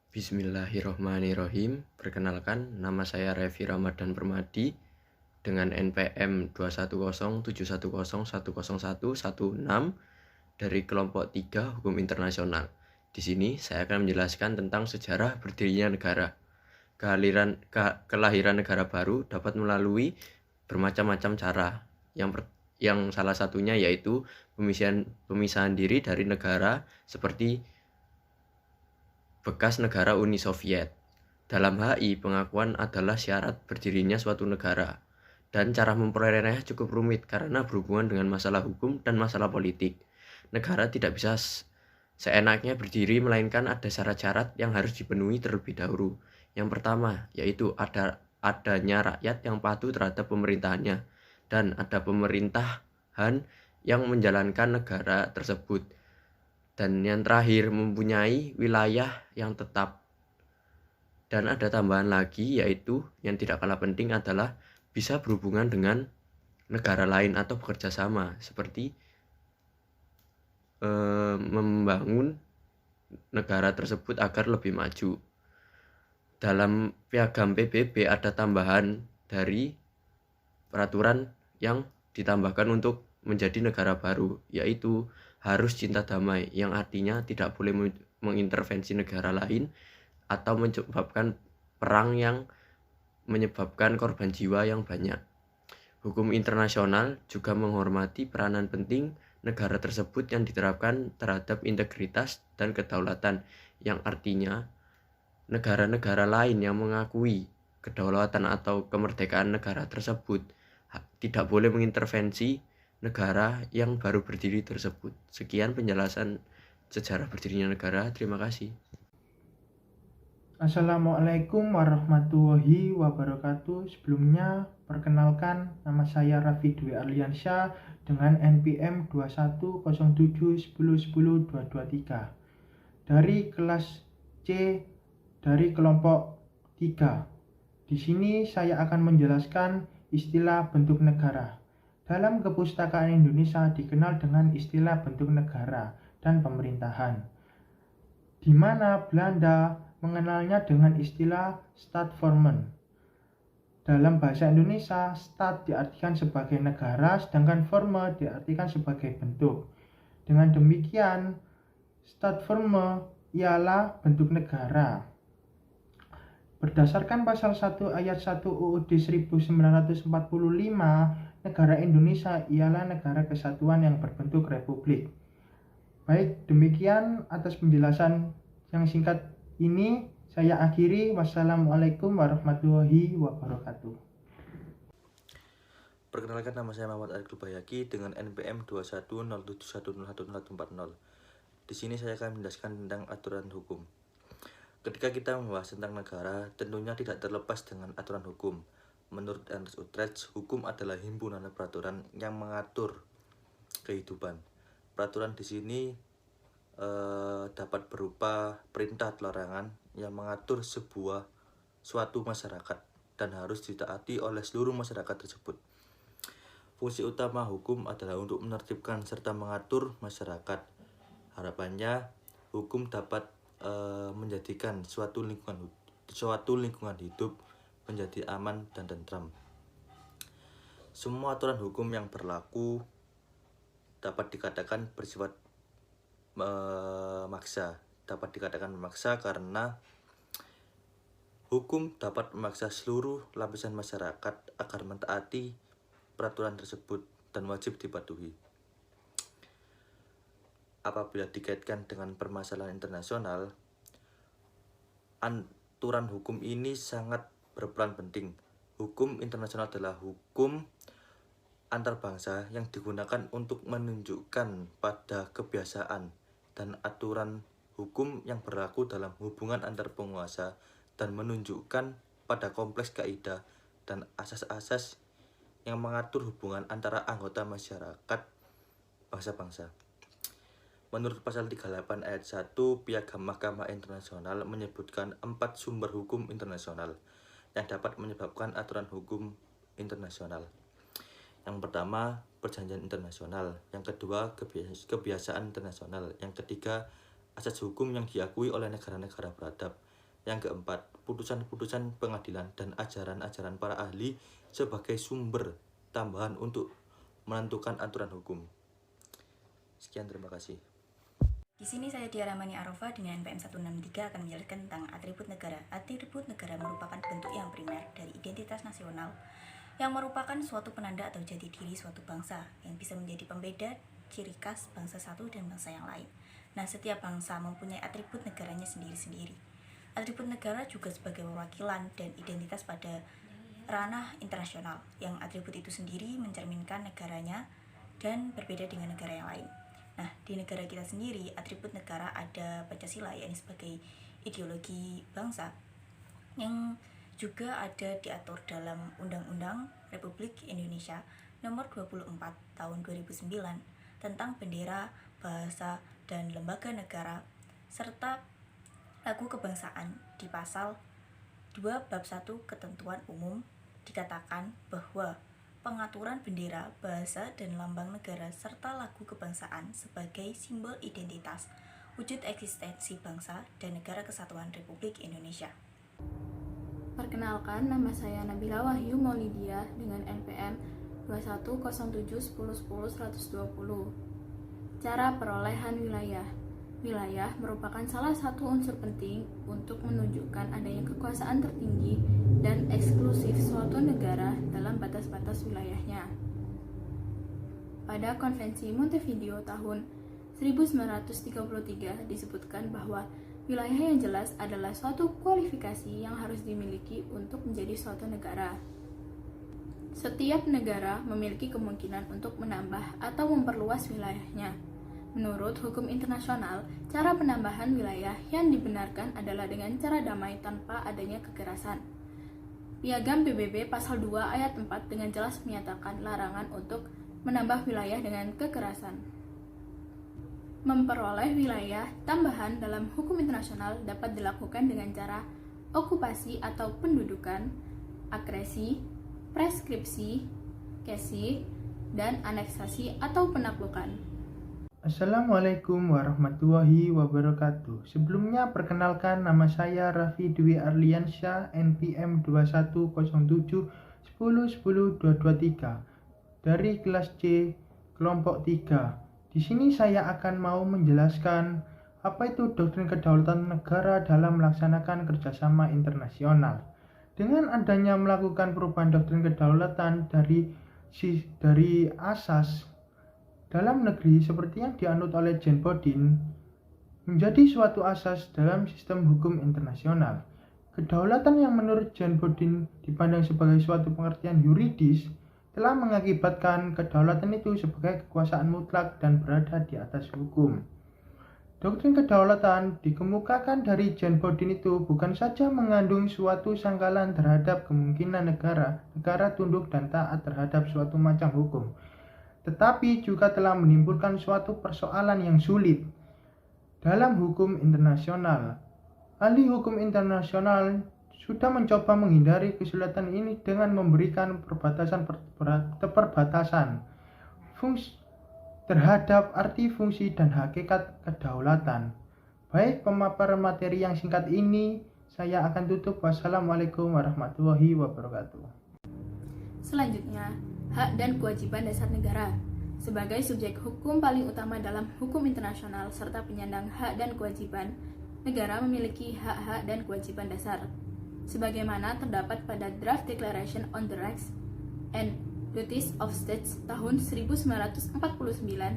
Bismillahirrohmanirrohim. Perkenalkan, nama saya Revi Ramadan Permadi dengan NPM 21071010116 dari kelompok 3 Hukum Internasional. Di sini saya akan menjelaskan tentang sejarah berdirinya negara. Kelahiran negara baru dapat melalui bermacam-macam cara. Yang salah satunya yaitu pemisahan diri dari negara seperti bekas negara Uni Soviet. Dalam HI, pengakuan adalah syarat berdirinya suatu negara, dan cara memperolehnya cukup rumit karena berhubungan dengan masalah hukum dan masalah politik. Negara tidak bisa seenaknya berdiri, melainkan ada syarat-syarat yang harus dipenuhi terlebih dahulu. Yang pertama, yaitu adanya rakyat yang patuh terhadap pemerintahannya, dan ada pemerintahan yang menjalankan negara tersebut. Dan yang terakhir, mempunyai wilayah yang tetap. Dan ada tambahan lagi, yaitu yang tidak kalah penting adalah bisa berhubungan dengan negara lain atau bekerja sama, seperti membangun negara tersebut agar lebih maju. Dalam piagam PBB ada tambahan dari peraturan yang ditambahkan untuk menjadi negara baru, yaitu harus cinta damai, yang artinya tidak boleh mengintervensi negara lain atau menyebabkan perang yang menyebabkan korban jiwa yang banyak. Hukum internasional juga menghormati peranan penting negara tersebut yang diterapkan terhadap integritas dan kedaulatan, yang artinya negara-negara lain yang mengakui kedaulatan atau kemerdekaan negara tersebut tidak boleh mengintervensi negara yang baru berdiri tersebut. Sekian penjelasan sejarah berdirinya negara. Terima kasih. Assalamualaikum warahmatullahi wabarakatuh. Sebelumnya, perkenalkan, nama saya Raffi Dwi Arliansyah dengan NPM 210710102223 dari kelas C dari kelompok 3. Di sini saya akan menjelaskan istilah bentuk negara. Dalam kepustakaan Indonesia dikenal dengan istilah bentuk negara dan pemerintahan, di mana Belanda mengenalnya dengan istilah Staatvormen. Dalam bahasa Indonesia, stat diartikan sebagai negara, sedangkan vorme diartikan sebagai bentuk. Dengan demikian, Staatvorme ialah bentuk negara. Berdasarkan pasal 1 ayat 1 UUD 1945, negara Indonesia ialah negara kesatuan yang berbentuk republik. Baik, demikian atas penjelasan yang singkat ini saya akhiri. Wassalamualaikum warahmatullahi wabarakatuh. Perkenalkan, nama saya Muhammad Arif Bayaki dengan NPM 21071011040. Di sini saya akan menjelaskan tentang aturan hukum. Ketika kita membahas tentang negara, tentunya tidak terlepas dengan aturan hukum. Menurut Ernest Utrecht, hukum adalah himpunan peraturan yang mengatur kehidupan. Peraturan di sini dapat berupa perintah atau larangan yang mengatur suatu masyarakat dan harus ditaati oleh seluruh masyarakat tersebut. Fungsi utama hukum adalah untuk menertibkan serta mengatur masyarakat. Harapannya, hukum dapat menjadikan suatu lingkungan hidup menjadi aman dan tentram. Semua aturan hukum yang berlaku dapat dikatakan bersifat memaksa. Dapat dikatakan memaksa karena hukum dapat memaksa seluruh lapisan masyarakat agar mentaati peraturan tersebut dan wajib dipatuhi. Apabila dikaitkan dengan permasalahan internasional, aturan hukum ini sangat berperan penting. Hukum internasional adalah hukum antar bangsa yang digunakan untuk menunjukkan pada kebiasaan dan aturan hukum yang berlaku dalam hubungan antar penguasa dan menunjukkan pada kompleks kaidah dan asas-asas yang mengatur hubungan antara anggota masyarakat bangsa-bangsa. Menurut pasal 38 ayat 1 Piagam Mahkamah Internasional menyebutkan 4 sumber hukum internasional yang dapat menyebabkan aturan hukum internasional. Yang pertama, perjanjian internasional. Yang kedua, kebiasaan internasional. Yang ketiga, asas hukum yang diakui oleh negara-negara beradab. Yang keempat, putusan-putusan pengadilan dan ajaran-ajaran para ahli sebagai sumber tambahan untuk menentukan aturan hukum. Sekian, terima kasih. Di sini saya Diara Mani Arofa dengan PM 163 akan menjelaskan tentang atribut negara. Atribut negara merupakan bentuk yang primer dari identitas nasional yang merupakan suatu penanda atau jati diri suatu bangsa yang bisa menjadi pembeda ciri khas bangsa satu dan bangsa yang lain. Nah, setiap bangsa mempunyai atribut negaranya sendiri-sendiri. Atribut negara juga sebagai perwakilan dan identitas pada ranah internasional yang atribut itu sendiri mencerminkan negaranya dan berbeda dengan negara yang lain. Nah, di negara kita sendiri, atribut negara ada Pancasila, yakni sebagai ideologi bangsa, yang juga ada diatur dalam Undang-Undang Republik Indonesia Nomor 24 Tahun 2009 tentang bendera, bahasa, dan lembaga negara, serta lagu kebangsaan. Di pasal 2 bab 1 ketentuan umum dikatakan bahwa pengaturan bendera, bahasa, dan lambang negara serta lagu kebangsaan sebagai simbol identitas, wujud eksistensi bangsa dan negara kesatuan Republik Indonesia. Perkenalkan, nama saya Nabila Wahyu Maulidia dengan NPM 210710100120. Cara perolehan wilayah. Wilayah merupakan salah satu unsur penting untuk menunjukkan adanya kekuasaan tertinggi dan eksklusif suatu negara dalam batas-batas wilayahnya. Pada Konvensi Montevideo tahun 1933 disebutkan bahwa wilayah yang jelas adalah suatu kualifikasi yang harus dimiliki untuk menjadi suatu negara. Setiap negara memiliki kemungkinan untuk menambah atau memperluas wilayahnya. Menurut hukum internasional, cara penambahan wilayah yang dibenarkan adalah dengan cara damai tanpa adanya kekerasan. Piagam PBB Pasal 2 Ayat 4 dengan jelas menyatakan larangan untuk menambah wilayah dengan kekerasan. Memperoleh wilayah tambahan dalam hukum internasional dapat dilakukan dengan cara okupasi atau pendudukan, akresi, preskripsi, kesi, dan aneksasi atau penaklukan. Assalamualaikum warahmatullahi wabarakatuh. Sebelumnya perkenalkan, nama saya Raffi Dwi Arliansyah, NPM 210710102223 dari kelas C kelompok 3. Di sini saya akan mau menjelaskan apa itu doktrin kedaulatan negara dalam melaksanakan kerjasama internasional. Dengan adanya melakukan perubahan doktrin kedaulatan dari asas dalam negeri seperti yang dianut oleh Jane Bodin menjadi suatu asas dalam sistem hukum internasional. Kedaulatan yang menurut Jane Bodin dipandang sebagai suatu pengertian yuridis telah mengakibatkan kedaulatan itu sebagai kekuasaan mutlak dan berada di atas hukum. Doktrin kedaulatan dikemukakan dari Jane Bodin itu bukan saja mengandung suatu sangkalan terhadap kemungkinan negara tunduk dan taat terhadap suatu macam hukum, tetapi juga telah menimbulkan suatu persoalan yang sulit dalam hukum internasional. Ahli hukum internasional sudah mencoba menghindari kesulitan ini dengan memberikan perbatasan fungsi terhadap arti, fungsi, dan hakikat kedaulatan. Baik, pemaparan materi yang singkat ini saya akan tutup. Wassalamualaikum warahmatullahi wabarakatuh. Selanjutnya, hak dan kewajiban dasar negara. Sebagai subjek hukum paling utama dalam hukum internasional serta penyandang hak dan kewajiban, negara memiliki hak-hak dan kewajiban dasar, sebagaimana terdapat pada Draft Declaration on the Rights and Duties of States tahun 1949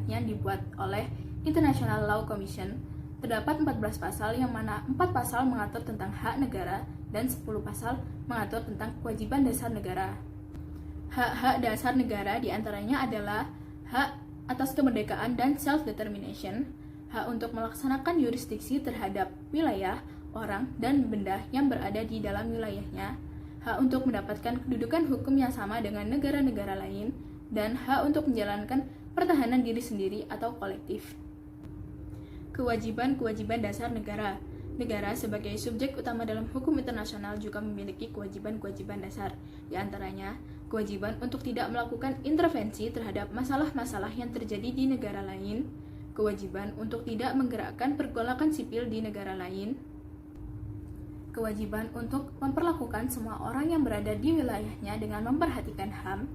yang dibuat oleh International Law Commission. Terdapat 14 pasal yang mana 4 pasal mengatur tentang hak negara dan 10 pasal mengatur tentang kewajiban dasar negara. Hak-hak dasar negara diantaranya adalah hak atas kemerdekaan dan self-determination, hak untuk melaksanakan yurisdiksi terhadap wilayah, orang, dan benda yang berada di dalam wilayahnya, hak untuk mendapatkan kedudukan hukum yang sama dengan negara-negara lain, dan hak untuk menjalankan pertahanan diri sendiri atau kolektif. Kewajiban-kewajiban dasar negara. Negara sebagai subjek utama dalam hukum internasional juga memiliki kewajiban-kewajiban dasar, di antaranya kewajiban untuk tidak melakukan intervensi terhadap masalah-masalah yang terjadi di negara lain, kewajiban untuk tidak menggerakkan pergolakan sipil di negara lain, kewajiban untuk memperlakukan semua orang yang berada di wilayahnya dengan memperhatikan HAM,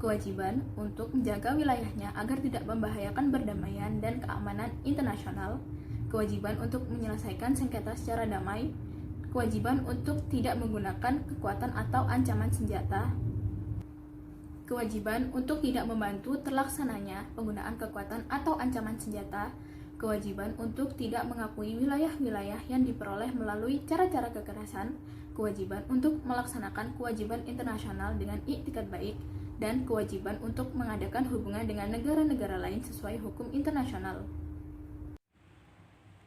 kewajiban untuk menjaga wilayahnya agar tidak membahayakan perdamaian dan keamanan internasional, kewajiban untuk menyelesaikan sengketa secara damai, kewajiban untuk tidak menggunakan kekuatan atau ancaman senjata, kewajiban untuk tidak membantu terlaksananya penggunaan kekuatan atau ancaman senjata, kewajiban untuk tidak mengakui wilayah-wilayah yang diperoleh melalui cara-cara kekerasan, kewajiban untuk melaksanakan kewajiban internasional dengan iktikad baik, dan kewajiban untuk mengadakan hubungan dengan negara-negara lain sesuai hukum internasional.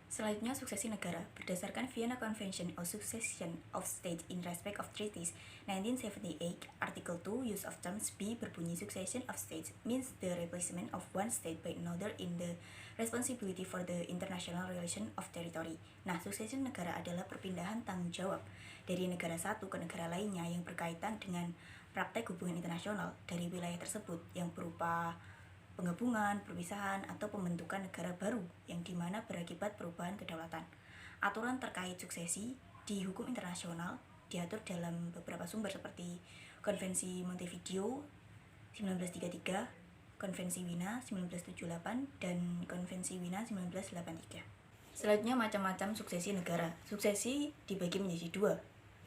Selanjutnya, suksesi negara. Berdasarkan Vienna Convention on Succession of States in Respect of Treaties 1978, Article 2, use of terms B berbunyi succession of states means the replacement of one state by another in the responsibility for the international relation of territory. Nah, succession negara adalah perpindahan tanggung jawab dari negara satu ke negara lainnya yang berkaitan dengan praktek hubungan internasional dari wilayah tersebut yang berupa penggabungan, perpisahan, atau pembentukan negara baru yang dimana berakibat perubahan kedaulatan. Aturan terkait suksesi di hukum internasional diatur dalam beberapa sumber seperti Konvensi Montevideo 1933, Konvensi Wina 1978, dan Konvensi Wina 1983. Selanjutnya, macam-macam suksesi negara. Suksesi dibagi menjadi dua,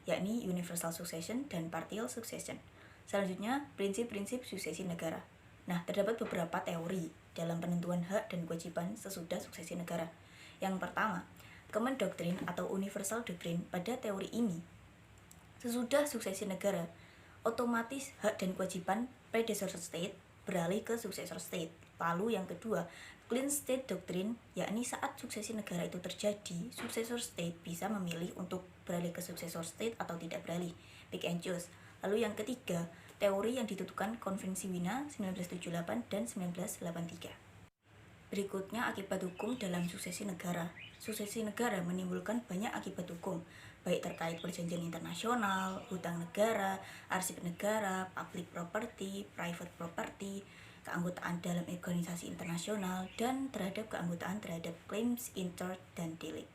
yakni universal succession dan partial succession. Selanjutnya, prinsip-prinsip suksesi negara. Nah, terdapat beberapa teori dalam penentuan hak dan kewajiban sesudah suksesi negara. Yang pertama, Common Doctrine atau Universal Doctrine. Pada teori ini, sesudah suksesi negara, otomatis hak dan kewajiban predecessor state beralih ke successor state. Lalu yang kedua, Clean State Doctrine, yakni saat suksesi negara itu terjadi, successor state bisa memilih untuk beralih ke successor state atau tidak beralih, pick and choose. Lalu yang ketiga, teori yang ditentukan Konvensi Wina 1978 dan 1983. Berikutnya, akibat hukum dalam suksesi negara. Suksesi negara menimbulkan banyak akibat hukum, baik terkait perjanjian internasional, hutang negara, arsip negara, public property, private property, keanggotaan dalam organisasi internasional, dan terhadap keanggotaan terhadap claims, interest, dan delik.